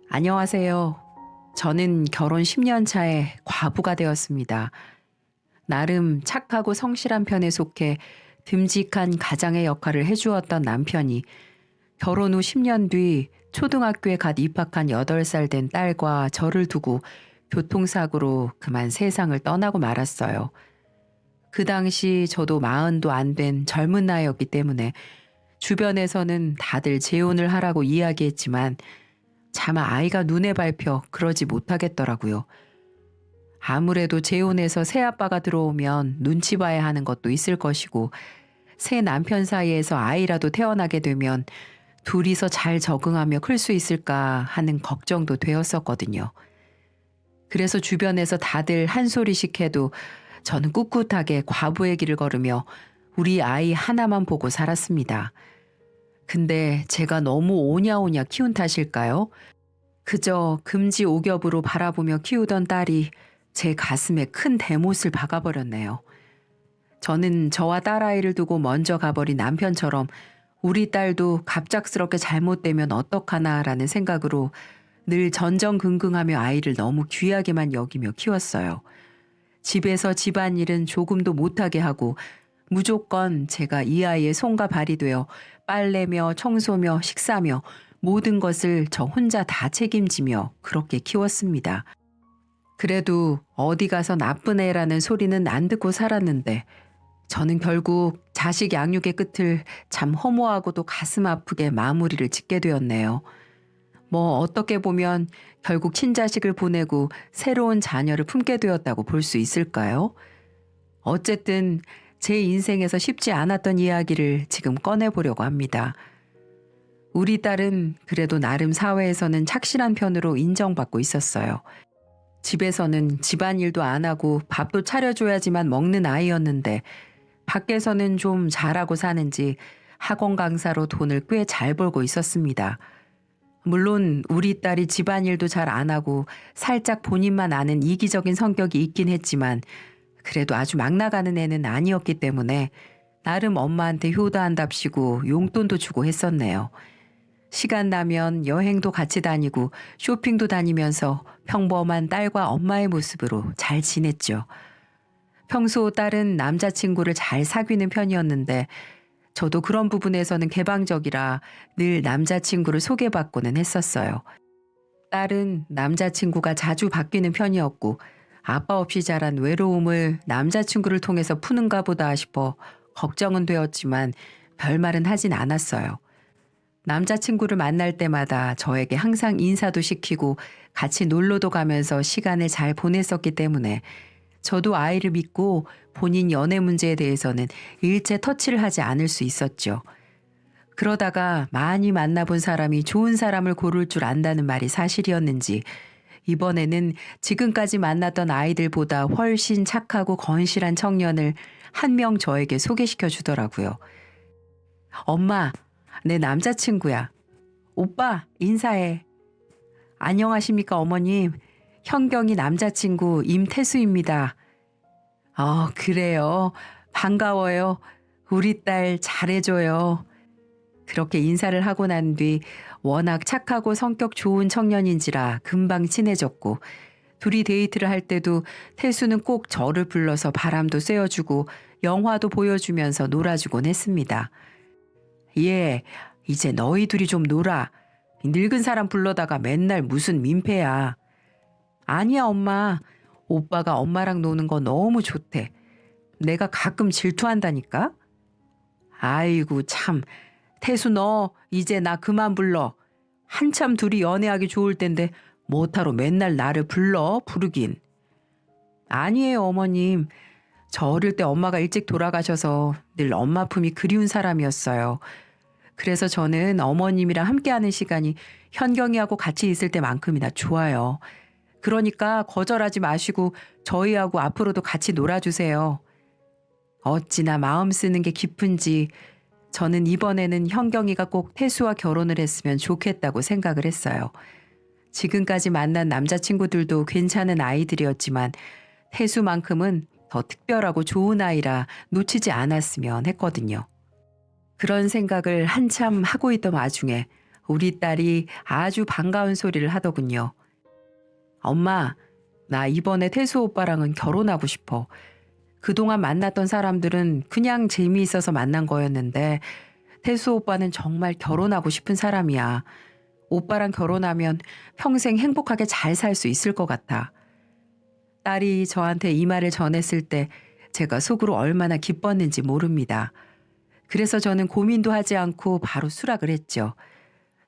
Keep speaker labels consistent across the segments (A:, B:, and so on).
A: 안녕하세요. 저는 결혼 10년 차에 과부가 되었습니다. 나름 착하고 성실한 편에 속해 듬직한 가장의 역할을 해주었던 남편이 결혼 후 10년 뒤 초등학교에 갓 입학한 8살 된 딸과 저를 두고 교통사고로 그만 세상을 떠나고 말았어요. 그 당시 저도 40도 안 된 젊은 나이였기 때문에 주변에서는 다들 재혼을 하라고 이야기했지만 차마 아이가 눈에 밟혀 그러지 못하겠더라고요. 아무래도 재혼해서 새아빠가 들어오면 눈치 봐야 하는 것도 있을 것이고 새 남편 사이에서 아이라도 태어나게 되면 둘이서 잘 적응하며 클 수 있을까 하는 걱정도 되었었거든요. 그래서 주변에서 다들 한 소리씩 해도 저는 꿋꿋하게 과부의 길을 걸으며 우리 아이 하나만 보고 살았습니다. 근데 제가 너무 오냐오냐 키운 탓일까요? 그저 금지오겹으로 바라보며 키우던 딸이 제 가슴에 큰 대못을 박아버렸네요. 저는 저와 딸아이를 두고 먼저 가버린 남편처럼 우리 딸도 갑작스럽게 잘못되면 어떡하나라는 생각으로 늘 전전긍긍하며 아이를 너무 귀하게만 여기며 키웠어요. 집에서 집안일은 조금도 못하게 하고 무조건 제가 이 아이의 손과 발이 되어 빨래며 청소며 식사며 모든 것을 저 혼자 다 책임지며 그렇게 키웠습니다. 그래도 어디 가서 나쁜 애라는 소리는 안 듣고 살았는데 저는 결국 자식 양육의 끝을 참 허무하고도 가슴 아프게 마무리를 짓게 되었네요. 뭐 어떻게 보면 결국 친자식을 보내고 새로운 자녀를 품게 되었다고 볼 수 있을까요? 어쨌든 제 인생에서 쉽지 않았던 이야기를 지금 꺼내보려고 합니다. 우리 딸은 그래도 나름 사회에서는 착실한 편으로 인정받고 있었어요. 집에서는 집안일도 안 하고 밥도 차려줘야지만 먹는 아이였는데 밖에서는 좀 잘하고 사는지 학원 강사로 돈을 꽤 잘 벌고 있었습니다. 물론 우리 딸이 집안일도 잘 안 하고 살짝 본인만 아는 이기적인 성격이 있긴 했지만 그래도 아주 막 나가는 애는 아니었기 때문에 나름 엄마한테 효도한답시고 용돈도 주고 했었네요. 시간 나면 여행도 같이 다니고 쇼핑도 다니면서 평범한 딸과 엄마의 모습으로 잘 지냈죠. 평소 딸은 남자친구를 잘 사귀는 편이었는데 저도 그런 부분에서는 개방적이라 늘 남자친구를 소개받고는 했었어요. 딸은 남자친구가 자주 바뀌는 편이었고 아빠 없이 자란 외로움을 남자친구를 통해서 푸는가 보다 싶어 걱정은 되었지만 별말은 하진 않았어요. 남자친구를 만날 때마다 저에게 항상 인사도 시키고 같이 놀러도 가면서 시간을 잘 보냈었기 때문에 저도 아이를 믿고 본인 연애 문제에 대해서는 일체 터치를 하지 않을 수 있었죠. 그러다가 많이 만나본 사람이 좋은 사람을 고를 줄 안다는 말이 사실이었는지 이번에는 지금까지 만났던 아이들보다 훨씬 착하고 건실한 청년을 한 명 저에게 소개시켜 주더라고요. 엄마, 내 남자친구야. 오빠, 인사해. 안녕하십니까, 어머님. 현경이 남자친구 임태수입니다. 그래요. 반가워요. 우리 딸 잘해줘요. 그렇게 인사를 하고 난 뒤 워낙 착하고 성격 좋은 청년인지라 금방 친해졌고 둘이 데이트를 할 때도 태수는 꼭 저를 불러서 바람도 쐬어주고 영화도 보여주면서 놀아주곤 했습니다. 예, 이제 너희 둘이 좀 놀아. 늙은 사람 불러다가 맨날 무슨 민폐야. 아니야, 엄마. 오빠가 엄마랑 노는 거 너무 좋대. 내가 가끔 질투한다니까? 아이고, 참. 태수 너 이제 나 그만 불러. 한참 둘이 연애하기 좋을 텐데 뭐하러 맨날 나를 부르긴. 아니에요, 어머님. 저 어릴 때 엄마가 일찍 돌아가셔서 늘 엄마 품이 그리운 사람이었어요. 그래서 저는 어머님이랑 함께하는 시간이 현경이하고 같이 있을 때만큼이나 좋아요. 그러니까 거절하지 마시고 저희하고 앞으로도 같이 놀아주세요. 어찌나 마음 쓰는 게 깊은지 저는 이번에는 현경이가 꼭 태수와 결혼을 했으면 좋겠다고 생각을 했어요. 지금까지 만난 남자친구들도 괜찮은 아이들이었지만 태수만큼은 더 특별하고 좋은 아이라 놓치지 않았으면 했거든요. 그런 생각을 한참 하고 있던 와중에 우리 딸이 아주 반가운 소리를 하더군요. 엄마, 나 이번에 태수 오빠랑은 결혼하고 싶어. 그동안 만났던 사람들은 그냥 재미있어서 만난 거였는데 태수 오빠는 정말 결혼하고 싶은 사람이야. 오빠랑 결혼하면 평생 행복하게 잘 살 수 있을 것 같아. 딸이 저한테 이 말을 전했을 때 제가 속으로 얼마나 기뻤는지 모릅니다. 그래서 저는 고민도 하지 않고 바로 수락을 했죠.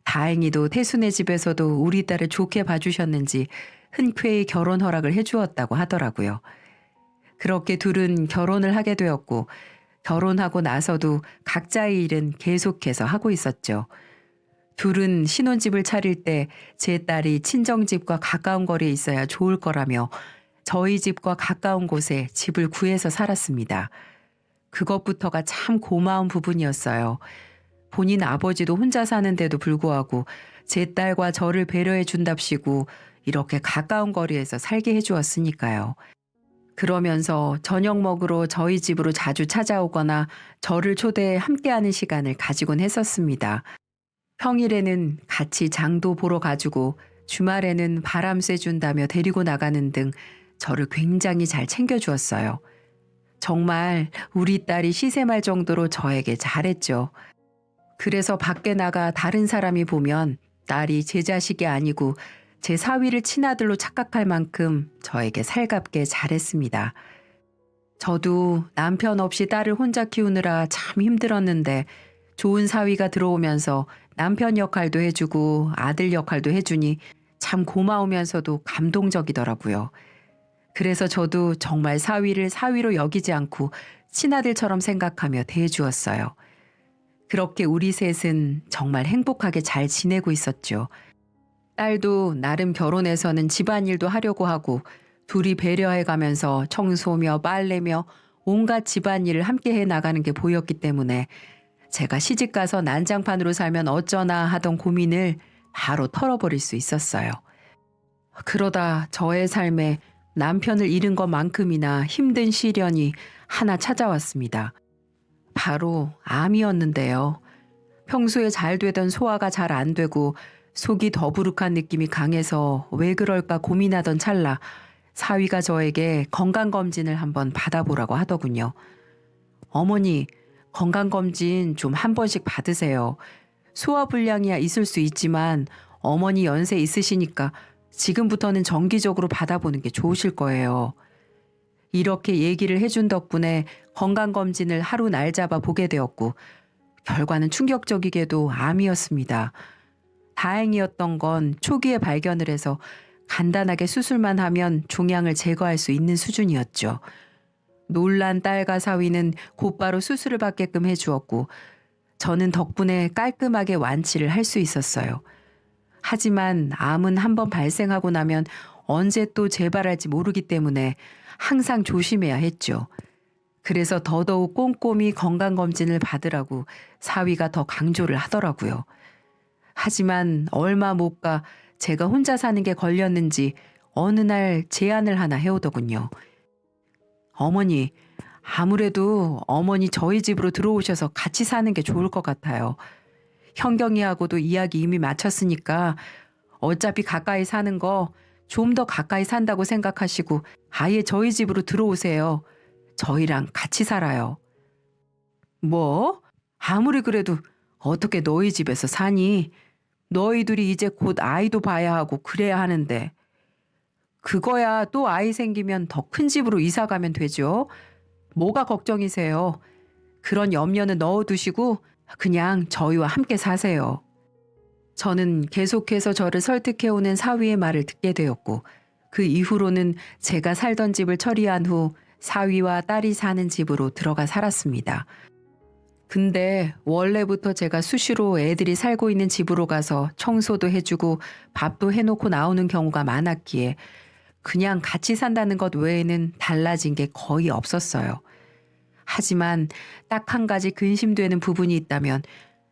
A: 다행히도 태순의 집에서도 우리 딸을 좋게 봐주셨는지 흔쾌히 결혼 허락을 해주었다고 하더라고요. 그렇게 둘은 결혼을 하게 되었고 결혼하고 나서도 각자의 일은 계속해서 하고 있었죠. 둘은 신혼집을 차릴 때 제 딸이 친정집과 가까운 거리에 있어야 좋을 거라며 저희 집과 가까운 곳에 집을 구해서 살았습니다. 그것부터가 참 고마운 부분이었어요. 본인 아버지도 혼자 사는데도 불구하고 제 딸과 저를 배려해 준답시고 이렇게 가까운 거리에서 살게 해주었으니까요. 그러면서 저녁 먹으러 저희 집으로 자주 찾아오거나 저를 초대해 함께하는 시간을 가지곤 했었습니다. 평일에는 같이 장도 보러 가주고 주말에는 바람 쐬준다며 데리고 나가는 등 저를 굉장히 잘 챙겨주었어요. 정말 우리 딸이 시샘할 정도로 저에게 잘했죠. 그래서 밖에 나가 다른 사람이 보면 딸이 제 자식이 아니고 제 사위를 친아들로 착각할 만큼 저에게 살갑게 잘했습니다. 저도 남편 없이 딸을 혼자 키우느라 참 힘들었는데 좋은 사위가 들어오면서 남편 역할도 해주고 아들 역할도 해주니 참 고마우면서도 감동적이더라고요. 그래서 저도 정말 사위를 사위로 여기지 않고 친아들처럼 생각하며 대해주었어요. 그렇게 우리 셋은 정말 행복하게 잘 지내고 있었죠. 딸도 나름 결혼해서는 집안일도 하려고 하고 둘이 배려해가면서 청소며 빨래며 온갖 집안일을 함께 해 나가는 게 보였기 때문에 제가 시집가서 난장판으로 살면 어쩌나 하던 고민을 바로 털어버릴 수 있었어요. 그러다 저의 삶에 남편을 잃은 것만큼이나 힘든 시련이 하나 찾아왔습니다. 바로 암이었는데요. 평소에 잘 되던 소화가 잘 안 되고 속이 더부룩한 느낌이 강해서 왜 그럴까 고민하던 찰나 사위가 저에게 건강검진을 한번 받아보라고 하더군요. 어머니, 건강검진 좀 한 번씩 받으세요. 소화불량이야 있을 수 있지만 어머니 연세 있으시니까 지금부터는 정기적으로 받아보는 게 좋으실 거예요. 이렇게 얘기를 해준 덕분에 건강검진을 하루 날 잡아 보게 되었고 결과는 충격적이게도 암이었습니다. 다행이었던 건 초기에 발견을 해서 간단하게 수술만 하면 종양을 제거할 수 있는 수준이었죠. 놀란 딸과 사위는 곧바로 수술을 받게끔 해주었고 저는 덕분에 깔끔하게 완치를 할 수 있었어요. 하지만 암은 한번 발생하고 나면 언제 또 재발할지 모르기 때문에 항상 조심해야 했죠. 그래서 더더욱 꼼꼼히 건강검진을 받으라고 사위가 더 강조를 하더라고요. 하지만 얼마 못 가 제가 혼자 사는 게 걸렸는지 어느 날 제안을 하나 해오더군요. 어머니, 아무래도 어머니 저희 집으로 들어오셔서 같이 사는 게 좋을 것 같아요. 현경이하고도 이야기 이미 마쳤으니까 어차피 가까이 사는 거 좀 더 가까이 산다고 생각하시고 아예 저희 집으로 들어오세요. 저희랑 같이 살아요. 뭐? 아무리 그래도 어떻게 너희 집에서 사니? 너희들이 이제 곧 아이도 봐야 하고 그래야 하는데. 그거야 또 아이 생기면 더 큰 집으로 이사 가면 되죠. 뭐가 걱정이세요? 그런 염려는 넣어두시고 그냥 저희와 함께 사세요. 저는 계속해서 저를 설득해오는 사위의 말을 듣게 되었고 그 이후로는 제가 살던 집을 처리한 후 사위와 딸이 사는 집으로 들어가 살았습니다. 근데 원래부터 제가 수시로 애들이 살고 있는 집으로 가서 청소도 해주고 밥도 해놓고 나오는 경우가 많았기에 그냥 같이 산다는 것 외에는 달라진 게 거의 없었어요. 하지만 딱 한 가지 근심되는 부분이 있다면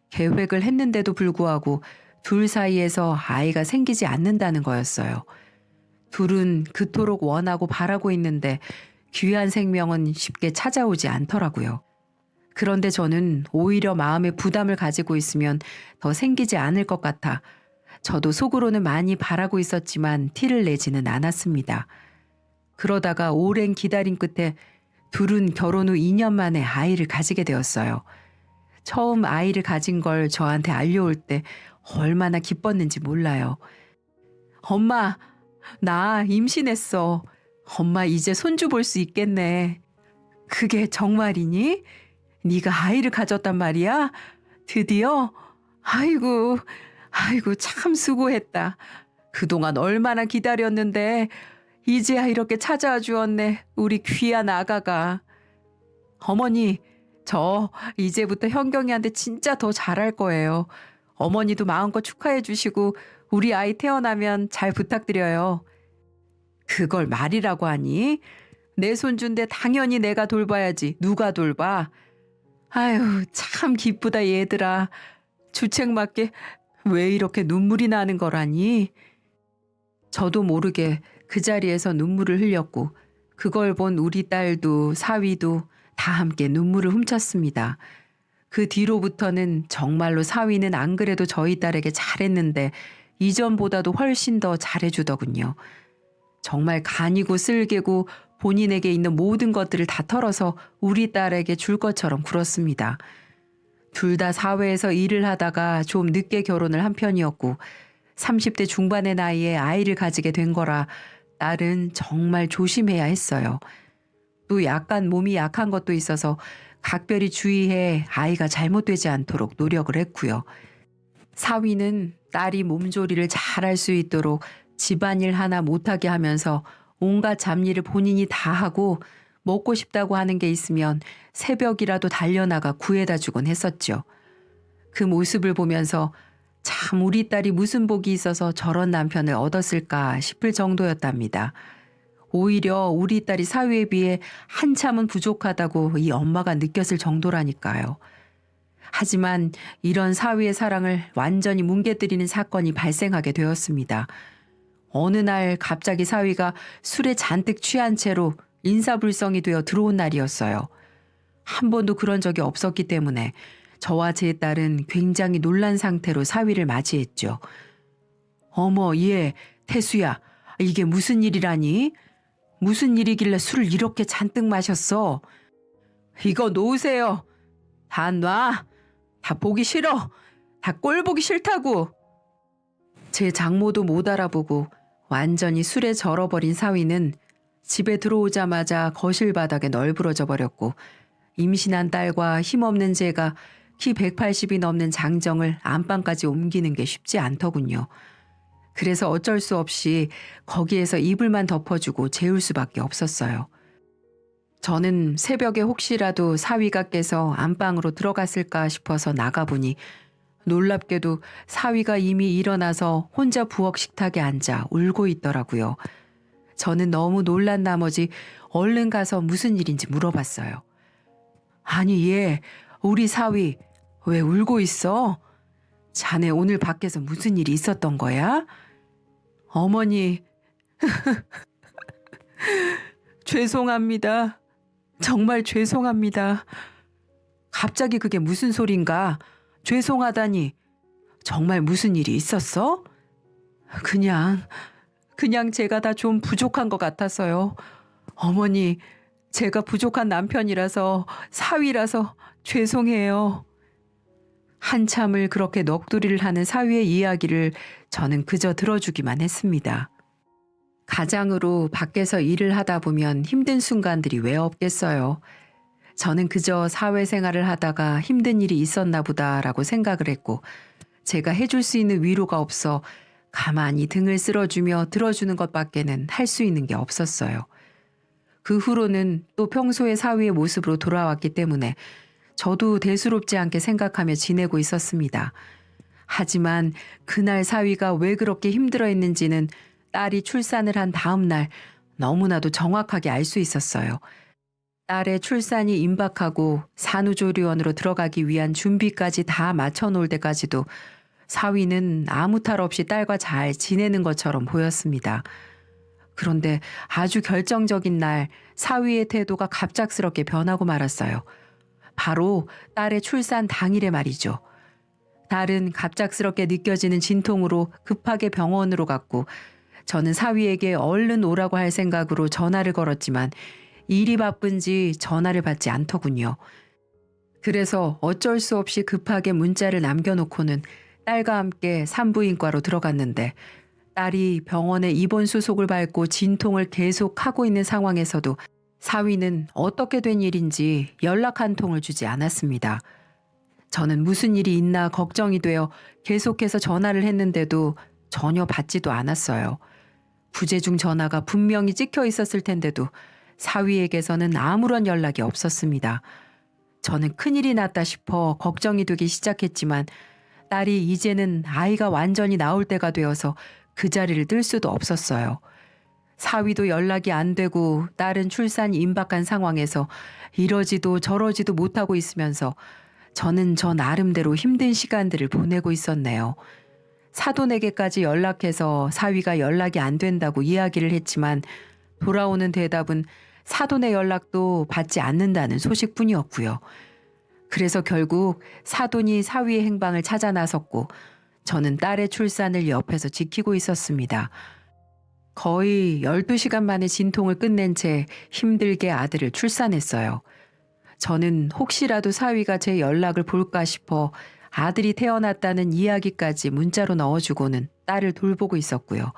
A: 계획을 했는데도 불구하고 둘 사이에서 아이가 생기지 않는다는 거였어요. 둘은 그토록 원하고 바라고 있는데 귀한 생명은 쉽게 찾아오지 않더라고요. 그런데 저는 오히려 마음에 부담을 가지고 있으면 더 생기지 않을 것 같아 저도 속으로는 많이 바라고 있었지만 티를 내지는 않았습니다. 그러다가 오랜 기다림 끝에 둘은 결혼 후 2년 만에 아이를 가지게 되었어요. 처음 아이를 가진 걸 저한테 알려올 때 얼마나 기뻤는지 몰라요. 엄마, 나 임신했어. 엄마 이제 손주 볼 수 있겠네. 그게 정말이니? 네가 아이를 가졌단 말이야? 드디어? 아이고, 아이고 참 수고했다. 그동안 얼마나 기다렸는데 이제야 이렇게 찾아와 주었네. 우리 귀한 아가가. 어머니, 저 이제부터 현경이한테 진짜 더 잘할 거예요. 어머니도 마음껏 축하해 주시고 우리 아이 태어나면 잘 부탁드려요. 그걸 말이라고 하니? 내 손주인데 당연히 내가 돌봐야지. 누가 돌봐? 아유, 참 기쁘다 얘들아. 주책맞게 왜 이렇게 눈물이 나는 거라니? 저도 모르게 그 자리에서 눈물을 흘렸고 그걸 본 우리 딸도 사위도 다 함께 눈물을 훔쳤습니다. 그 뒤로부터는 정말로 사위는 안 그래도 저희 딸에게 잘했는데 이전보다도 훨씬 더 잘해주더군요. 정말 간이고 쓸개고 본인에게 있는 모든 것들을 다 털어서 우리 딸에게 줄 것처럼 굴었습니다. 둘 다 사회에서 일을 하다가 좀 늦게 결혼을 한 편이었고 30대 중반의 나이에 아이를 가지게 된 거라 딸은 정말 조심해야 했어요. 또 약간 몸이 약한 것도 있어서 각별히 주의해 아이가 잘못되지 않도록 노력을 했고요. 사위는 딸이 몸조리를 잘할 수 있도록 집안일 하나 못하게 하면서 온갖 잡일을 본인이 다 하고 먹고 싶다고 하는 게 있으면 새벽이라도 달려나가 구해다 주곤 했었죠. 그 모습을 보면서 참 우리 딸이 무슨 복이 있어서 저런 남편을 얻었을까 싶을 정도였답니다. 오히려 우리 딸이 사위에 비해 한참은 부족하다고 이 엄마가 느꼈을 정도라니까요. 하지만 이런 사위의 사랑을 완전히 뭉개뜨리는 사건이 발생하게 되었습니다. 어느 날 갑자기 사위가 술에 잔뜩 취한 채로 인사불성이 되어 들어온 날이었어요. 한 번도 그런 적이 없었기 때문에 저와 제 딸은 굉장히 놀란 상태로 사위를 맞이했죠. 어머, 얘, 태수야, 이게 무슨 일이라니? 무슨 일이길래 술을 이렇게 잔뜩 마셨어? 이거 놓으세요. 다 놔. 다 보기 싫어. 다 꼴 보기 싫다고. 제 장모도 못 알아보고 완전히 술에 절어버린 사위는 집에 들어오자마자 거실 바닥에 널브러져 버렸고 임신한 딸과 힘없는 제가 키 180이 넘는 장정을 안방까지 옮기는 게 쉽지 않더군요. 그래서 어쩔 수 없이 거기에서 이불만 덮어주고 재울 수밖에 없었어요. 저는 새벽에 혹시라도 사위가 깨서 안방으로 들어갔을까 싶어서 나가보니 놀랍게도 사위가 이미 일어나서 혼자 부엌 식탁에 앉아 울고 있더라고요. 저는 너무 놀란 나머지 얼른 가서 무슨 일인지 물어봤어요. 아니 얘, 우리 사위 왜 울고 있어? 자네 오늘 밖에서 무슨 일이 있었던 거야? 어머니, 죄송합니다. 정말 죄송합니다. 갑자기 그게 무슨 소린가? 죄송하다니. 정말 무슨 일이 있었어? 그냥 제가 다 좀 부족한 것 같아서요. 어머니, 제가 부족한 남편이라서 사위라서 죄송해요. 한참을 그렇게 넋두리를 하는 사위의 이야기를 저는 그저 들어주기만 했습니다. 가장으로 밖에서 일을 하다 보면 힘든 순간들이 왜 없겠어요. 저는 그저 사회생활을 하다가 힘든 일이 있었나 보다라고 생각을 했고 제가 해줄 수 있는 위로가 없어 가만히 등을 쓸어주며 들어주는 것밖에는 할 수 있는 게 없었어요. 그 후로는 또 평소의 사위의 모습으로 돌아왔기 때문에 저도 대수롭지 않게 생각하며 지내고 있었습니다. 하지만 그날 사위가 왜 그렇게 힘들어했는지는 딸이 출산을 한 다음 날 너무나도 정확하게 알 수 있었어요. 딸의 출산이 임박하고 산후조리원으로 들어가기 위한 준비까지 다 마쳐놓을 때까지도 사위는 아무 탈 없이 딸과 잘 지내는 것처럼 보였습니다. 그런데 아주 결정적인 날 사위의 태도가 갑작스럽게 변하고 말았어요. 바로 딸의 출산 당일에 말이죠. 딸은 갑작스럽게 느껴지는 진통으로 급하게 병원으로 갔고 저는 사위에게 얼른 오라고 할 생각으로 전화를 걸었지만 일이 바쁜지 전화를 받지 않더군요. 그래서 어쩔 수 없이 급하게 문자를 남겨놓고는 딸과 함께 산부인과로 들어갔는데 딸이 병원에 입원 수속을 밟고 진통을 계속하고 있는 상황에서도 사위는 어떻게 된 일인지 연락 한 통을 주지 않았습니다. 저는 무슨 일이 있나 걱정이 되어 계속해서 전화를 했는데도 전혀 받지도 않았어요. 부재중 전화가 분명히 찍혀 있었을 텐데도 사위에게서는 아무런 연락이 없었습니다. 저는 큰일이 났다 싶어 걱정이 되기 시작했지만 딸이 이제는 아이가 완전히 나올 때가 되어서 그 자리를 뜰 수도 없었어요. 사위도 연락이 안 되고 딸은 출산이 임박한 상황에서 이러지도 저러지도 못하고 있으면서 저는 저 나름대로 힘든 시간들을 보내고 있었네요. 사돈에게까지 연락해서 사위가 연락이 안 된다고 이야기를 했지만 돌아오는 대답은 사돈의 연락도 받지 않는다는 소식뿐이었고요. 그래서 결국 사돈이 사위의 행방을 찾아 나섰고 저는 딸의 출산을 옆에서 지키고 있었습니다. 거의 12시간 만에 진통을 끝낸 채 힘들게 아들을 출산했어요. 저는 혹시라도 사위가 제 연락을 볼까 싶어 아들이 태어났다는 이야기까지 문자로 넣어주고는 딸을 돌보고 있었고요.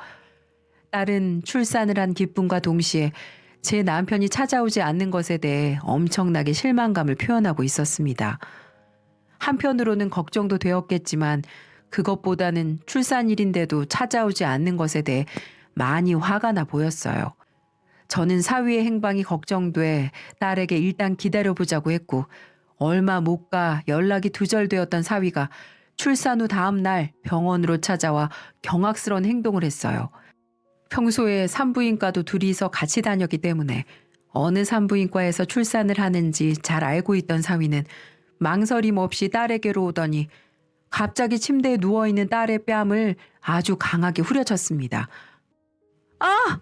A: 딸은 출산을 한 기쁨과 동시에 제 남편이 찾아오지 않는 것에 대해 엄청나게 실망감을 표현하고 있었습니다. 한편으로는 걱정도 되었겠지만 그것보다는 출산일인데도 찾아오지 않는 것에 대해 많이 화가 나 보였어요. 저는 사위의 행방이 걱정돼 딸에게 일단 기다려보자고 했고 얼마 못 가 연락이 두절되었던 사위가 출산 후 다음 날 병원으로 찾아와 경악스러운 행동을 했어요. 평소에 산부인과도 둘이서 같이 다녔기 때문에 어느 산부인과에서 출산을 하는지 잘 알고 있던 사위는 망설임 없이 딸에게로 오더니 갑자기 침대에 누워있는 딸의 뺨을 아주 강하게 후려쳤습니다. 아!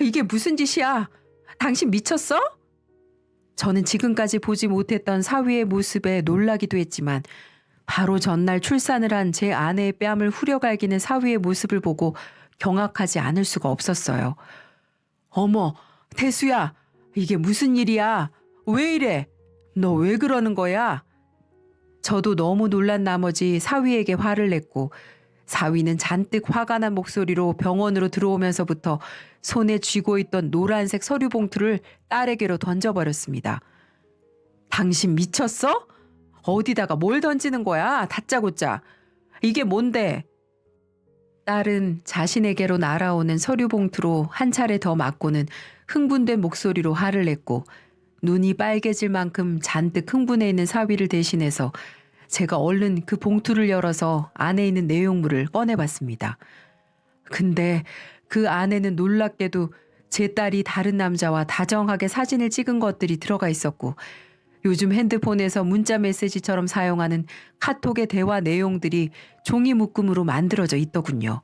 A: 이게 무슨 짓이야? 당신 미쳤어? 저는 지금까지 보지 못했던 사위의 모습에 놀라기도 했지만 바로 전날 출산을 한 제 아내의 뺨을 후려갈기는 사위의 모습을 보고 경악하지 않을 수가 없었어요. 어머, 태수야, 이게 무슨 일이야? 왜 이래? 너 왜 그러는 거야? 저도 너무 놀란 나머지 사위에게 화를 냈고 사위는 잔뜩 화가 난 목소리로 병원으로 들어오면서부터 손에 쥐고 있던 노란색 서류 봉투를 딸에게로 던져버렸습니다. 당신 미쳤어? 어디다가 뭘 던지는 거야? 다짜고짜. 이게 뭔데? 딸은 자신에게로 날아오는 서류 봉투로 한 차례 더 맞고는 흥분된 목소리로 화를 냈고 눈이 빨개질 만큼 잔뜩 흥분해 있는 사위를 대신해서 제가 얼른 그 봉투를 열어서 안에 있는 내용물을 꺼내봤습니다. 근데 그 안에는 놀랍게도 제 딸이 다른 남자와 다정하게 사진을 찍은 것들이 들어가 있었고 요즘 핸드폰에서 문자 메시지처럼 사용하는 카톡의 대화 내용들이 종이 묶음으로 만들어져 있더군요.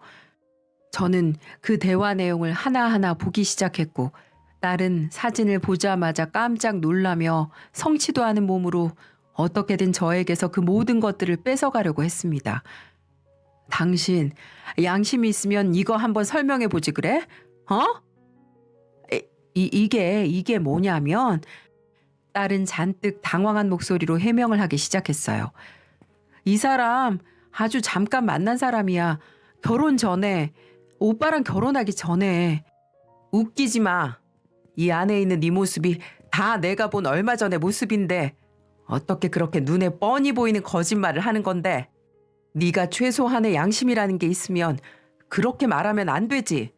A: 저는 그 대화 내용을 하나하나 보기 시작했고 딸은 사진을 보자마자 깜짝 놀라며 성치도 않은 몸으로 어떻게든 저에게서 그 모든 것들을 뺏어가려고 했습니다. 당신 양심이 있으면 이거 한번 설명해 보지 그래? 어? 이게 뭐냐면 딸은 잔뜩 당황한 목소리로 해명을 하기 시작했어요. 이 사람 아주 잠깐 만난 사람이야. 결혼 전에 오빠랑 결혼하기 전에. 웃기지 마. 이 안에 있는 네 모습이 다 내가 본 얼마 전의 모습인데 어떻게 그렇게 눈에 뻔히 보이는 거짓말을 하는 건데 네가 최소한의 양심이라는 게 있으면 그렇게 말하면 안 되지.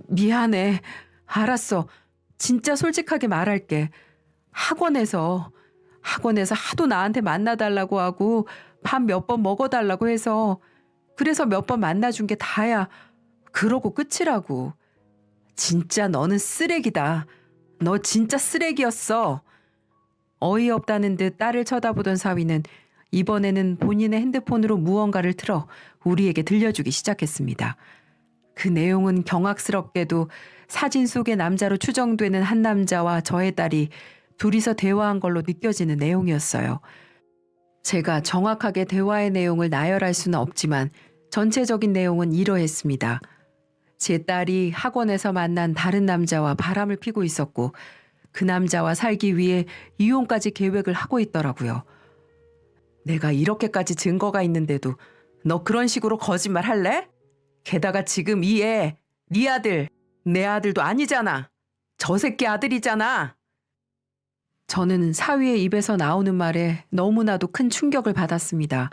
A: 미안해. 알았어. 진짜 솔직하게 말할게. 학원에서 하도 나한테 만나달라고 하고 밥 몇 번 먹어달라고 해서 그래서 몇 번 만나준 게 다야. 그러고 끝이라고. 진짜 너는 쓰레기다. 너 진짜 쓰레기였어. 어이없다는 듯 딸을 쳐다보던 사위는 이번에는 본인의 핸드폰으로 무언가를 틀어 우리에게 들려주기 시작했습니다. 그 내용은 경악스럽게도 사진 속의 남자로 추정되는 한 남자와 저의 딸이 둘이서 대화한 걸로 느껴지는 내용이었어요. 제가 정확하게 대화의 내용을 나열할 수는 없지만 전체적인 내용은 이러했습니다. 제 딸이 학원에서 만난 다른 남자와 바람을 피고 있었고 그 남자와 살기 위해 이혼까지 계획을 하고 있더라고요. 내가 이렇게까지 증거가 있는데도 너 그런 식으로 거짓말 할래? 게다가 지금 이 애, 네 아들, 내 아들도 아니잖아. 저 새끼 아들이잖아. 저는 사위의 입에서 나오는 말에 너무나도 큰 충격을 받았습니다.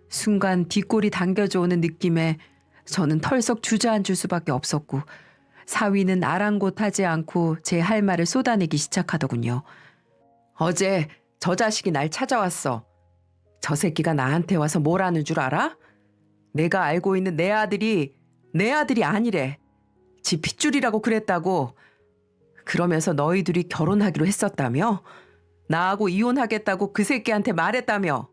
A: 순간 뒷골이 당겨져 오는 느낌에 저는 털썩 주저앉을 수밖에 없었고 사위는 아랑곳하지 않고 제 할 말을 쏟아내기 시작하더군요. 어제 저 자식이 날 찾아왔어. 저 새끼가 나한테 와서 뭐라는 줄 알아? 내가 알고 있는 내 아들이 내 아들이 아니래. 지 핏줄이라고 그랬다고. 그러면서 너희 둘이 결혼하기로 했었다며? 나하고 이혼하겠다고 그 새끼한테 말했다며?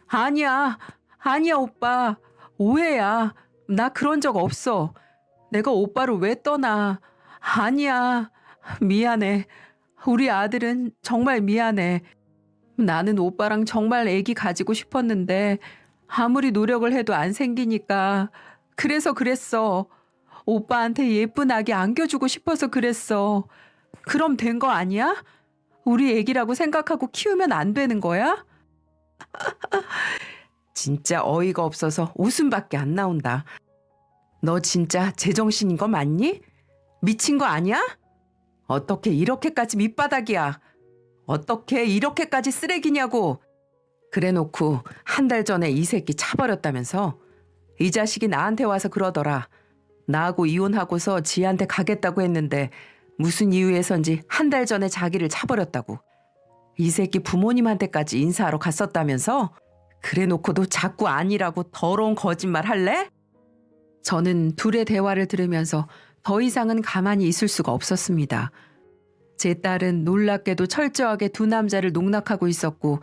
A: 아니야, 아니야 오빠. 오해야. 나 그런 적 없어. 내가 오빠를 왜 떠나. 아니야. 미안해. 우리 아들은 정말 미안해. 나는 오빠랑 정말 애기 가지고 싶었는데 아무리 노력을 해도 안 생기니까 그래서 그랬어. 오빠한테 예쁜 아기 안겨주고 싶어서 그랬어. 그럼 된 거 아니야? 우리 애기라고 생각하고 키우면 안 되는 거야? 진짜 어이가 없어서 웃음밖에 안 나온다. 너 진짜 제정신인 거 맞니? 미친 거 아니야? 어떻게 이렇게까지 밑바닥이야? 어떻게 이렇게까지 쓰레기냐고. 그래놓고 한 달 전에 이 새끼 차버렸다면서? 이 자식이 나한테 와서 그러더라. 나하고 이혼하고서 지한테 가겠다고 했는데 무슨 이유에선지 한 달 전에 자기를 차버렸다고. 이 새끼 부모님한테까지 인사하러 갔었다면서? 그래놓고도 자꾸 아니라고 더러운 거짓말 할래? 저는 둘의 대화를 들으면서 더 이상은 가만히 있을 수가 없었습니다. 제 딸은 놀랍게도 철저하게 두 남자를 농락하고 있었고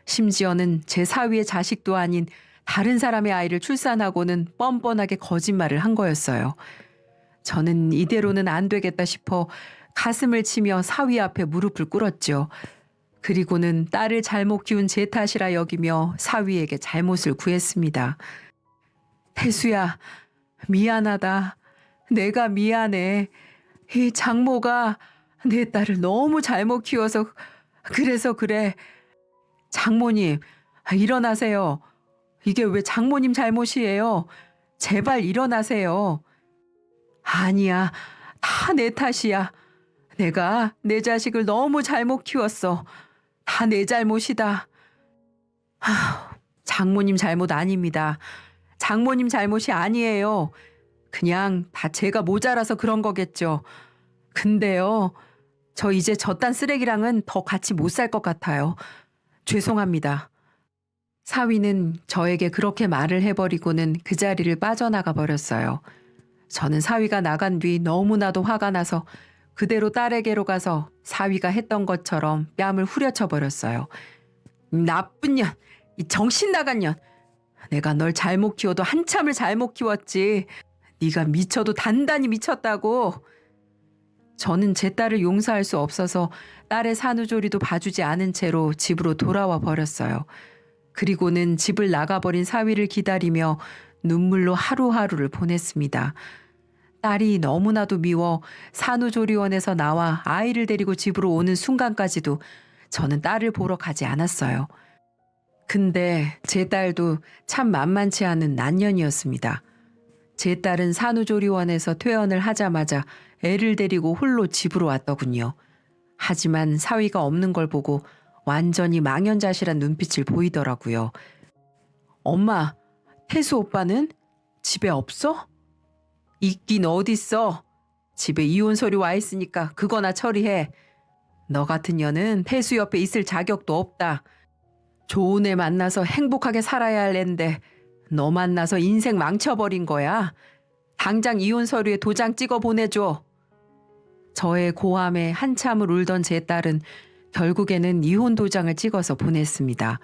A: 심지어는 제 사위의 자식도 아닌 다른 사람의 아이를 출산하고는 뻔뻔하게 거짓말을 한 거였어요. 저는 이대로는 안 되겠다 싶어 가슴을 치며 사위 앞에 무릎을 꿇었죠. 그리고는 딸을 잘못 키운 제 탓이라 여기며 사위에게 잘못을 구했습니다. 태수야, 미안하다. 내가 미안해. 이 장모가 내 딸을 너무 잘못 키워서 그래서 그래. 장모님, 일어나세요. 이게 왜 장모님 잘못이에요? 제발 일어나세요. 아니야, 다 내 탓이야. 내가 내 자식을 너무 잘못 키웠어. 다 내 잘못이다. 장모님 잘못 아닙니다. 장모님 잘못이 아니에요. 그냥 다 제가 모자라서 그런 거겠죠. 근데요, 저 이제 저딴 쓰레기랑은 더 같이 못 살 것 같아요. 죄송합니다. 사위는 저에게 그렇게 말을 해버리고는 그 자리를 빠져나가 버렸어요. 저는 사위가 나간 뒤 너무나도 화가 나서 그대로 딸에게로 가서 사위가 했던 것처럼 뺨을 후려쳐 버렸어요. 나쁜 년, 이 정신 나간 년. 내가 널 잘못 키워도 한참을 잘못 키웠지. 네가 미쳐도 단단히 미쳤다고. 저는 제 딸을 용서할 수 없어서 딸의 산후조리도 봐주지 않은 채로 집으로 돌아와 버렸어요. 그리고는 집을 나가버린 사위를 기다리며 눈물로 하루하루를 보냈습니다. 딸이 너무나도 미워 산후조리원에서 나와 아이를 데리고 집으로 오는 순간까지도 저는 딸을 보러 가지 않았어요. 근데 제 딸도 참 만만치 않은 난년이었습니다. 제 딸은 산후조리원에서 퇴원을 하자마자 애를 데리고 홀로 집으로 왔더군요. 하지만 사위가 없는 걸 보고 완전히 망연자실한 눈빛을 보이더라고요. 엄마, 태수 오빠는 집에 없어? 있긴 어딨어. 집에 이혼 서류 와 있으니까 그거나 처리해. 너 같은 년은 태수 옆에 있을 자격도 없다. 좋은 애 만나서 행복하게 살아야 할 앤데 너 만나서 인생 망쳐버린 거야. 당장 이혼 서류에 도장 찍어 보내줘. 저의 고함에 한참을 울던 제 딸은 결국에는 이혼 도장을 찍어서 보냈습니다.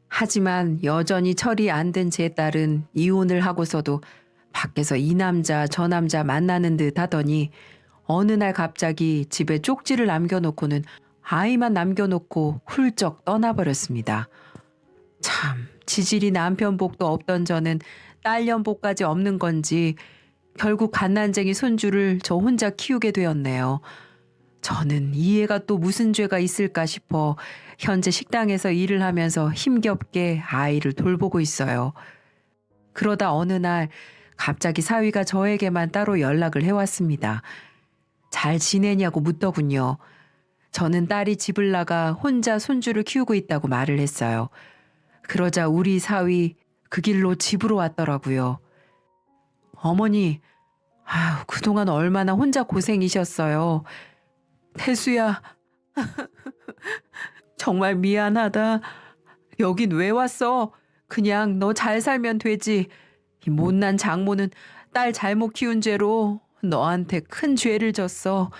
A: 하지만 여전히 처리 안 된 제 딸은 이혼을 하고서도 밖에서 이 남자 저 남자 만나는 듯 하더니 어느 날 갑자기 집에 쪽지를 남겨놓고는 아이만 남겨놓고 훌쩍 떠나버렸습니다. 참, 지질이 남편 복도 없던 저는 딸년 복까지 없는 건지 결국 갓난쟁이 손주를 저 혼자 키우게 되었네요. 저는 이 애가 또 무슨 죄가 있을까 싶어 현재 식당에서 일을 하면서 힘겹게 아이를 돌보고 있어요. 그러다 어느 날 갑자기 사위가 저에게만 따로 연락을 해왔습니다. 잘 지내냐고 묻더군요. 저는 딸이 집을 나가 혼자 손주를 키우고 있다고 말을 했어요. 그러자 우리 사위 그 길로 집으로 왔더라고요. 어머니, 아유, 그동안 얼마나 혼자 고생이셨어요. 태수야, 정말 미안하다. 여긴 왜 왔어? 그냥 너 잘 살면 되지. 이 못난 장모는 딸 잘못 키운 죄로 너한테 큰 죄를 졌어.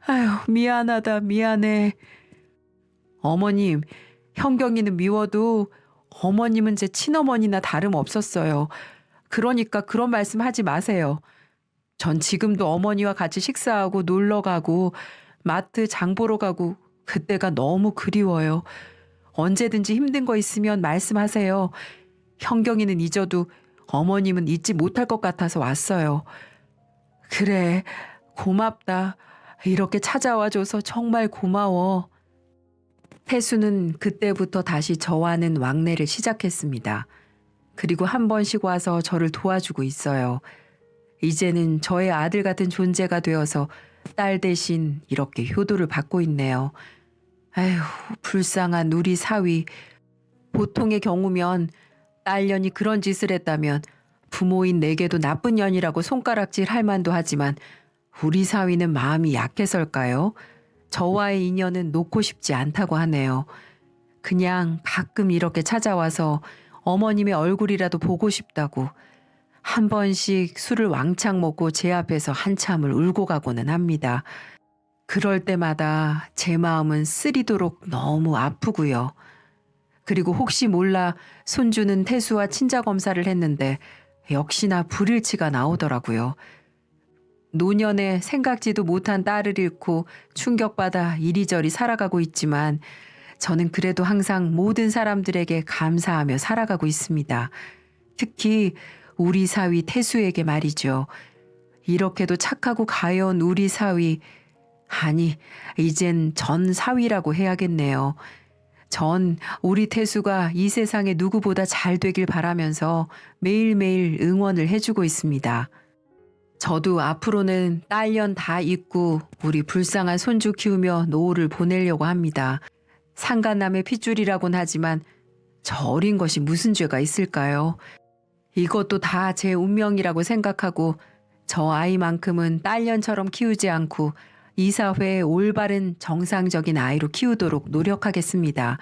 A: 아유, 미안하다, 미안해. 어머님, 형경이는 미워도 어머님은 제 친어머니나 다름없었어요. 그러니까 그런 말씀 하지 마세요. 전 지금도 어머니와 같이 식사하고 놀러 가고 마트 장 보러 가고 그때가 너무 그리워요. 언제든지 힘든 거 있으면 말씀하세요. 형경이는 잊어도 어머님은 잊지 못할 것 같아서 왔어요. 그래, 고맙다. 이렇게 찾아와줘서 정말 고마워. 태수는 그때부터 다시 저와는 왕래를 시작했습니다. 그리고 한 번씩 와서 저를 도와주고 있어요. 이제는 저의 아들 같은 존재가 되어서 딸 대신 이렇게 효도를 받고 있네요. 아휴, 불쌍한 우리 사위. 보통의 경우면 딸년이 그런 짓을 했다면 부모인 내게도 나쁜 년이라고 손가락질 할 만도 하지만 우리 사위는 마음이 약해서일까요? 저와의 인연은 놓고 싶지 않다고 하네요. 그냥 가끔 이렇게 찾아와서 어머님의 얼굴이라도 보고 싶다고 한 번씩 술을 왕창 먹고 제 앞에서 한참을 울고 가고는 합니다. 그럴 때마다 제 마음은 쓰리도록 너무 아프고요. 그리고 혹시 몰라 손주는 태수와 친자 검사를 했는데 역시나 불일치가 나오더라고요. 노년에 생각지도 못한 딸을 잃고 충격받아 이리저리 살아가고 있지만 저는 그래도 항상 모든 사람들에게 감사하며 살아가고 있습니다. 특히 우리 사위 태수에게 말이죠. 이렇게도 착하고 가여운 우리 사위, 아니 이젠 전 사위라고 해야겠네요. 전 우리 태수가 이 세상에 누구보다 잘 되길 바라면서 매일매일 응원을 해주고 있습니다. 저도 앞으로는 딸년 다 잊고 우리 불쌍한 손주 키우며 노후를 보내려고 합니다. 상간남의 핏줄이라곤 하지만 저 어린 것이 무슨 죄가 있을까요? 이것도 다 제 운명이라고 생각하고 저 아이만큼은 딸년처럼 키우지 않고 이 사회의 올바른 정상적인 아이로 키우도록 노력하겠습니다.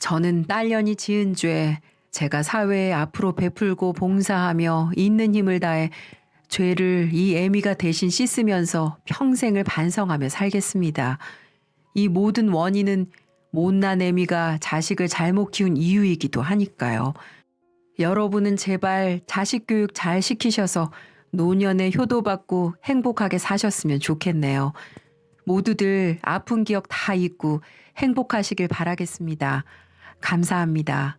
A: 저는 딸년이 지은 죄, 제가 사회에 앞으로 베풀고 봉사하며 있는 힘을 다해 죄를 이 애미가 대신 씻으면서 평생을 반성하며 살겠습니다. 이 모든 원인은 못난 애미가 자식을 잘못 키운 이유이기도 하니까요. 여러분은 제발 자식 교육 잘 시키셔서 노년에 효도받고 행복하게 사셨으면 좋겠네요. 모두들 아픈 기억 다 잊고 행복하시길 바라겠습니다. 감사합니다.